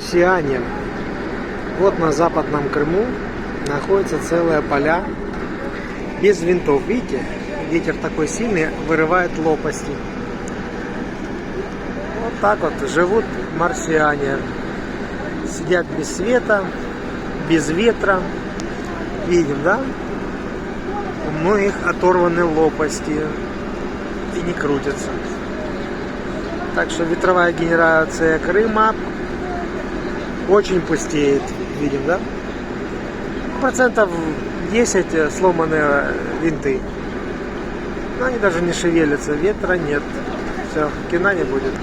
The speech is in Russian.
марсиане. Вот на Западном Крыму находятся целые поля без винтов. Видите, ветер такой сильный, вырывает лопасти. Вот так вот живут марсиане. Сидят без света, без ветра. Видим, да? У многих оторваны лопасти и не крутятся. Так что ветровая генерация Крыма очень пустеет. Видим, да? Процентов 10 сломанные винты. Но они даже не шевелятся. Ветра нет. Все, кино не будет.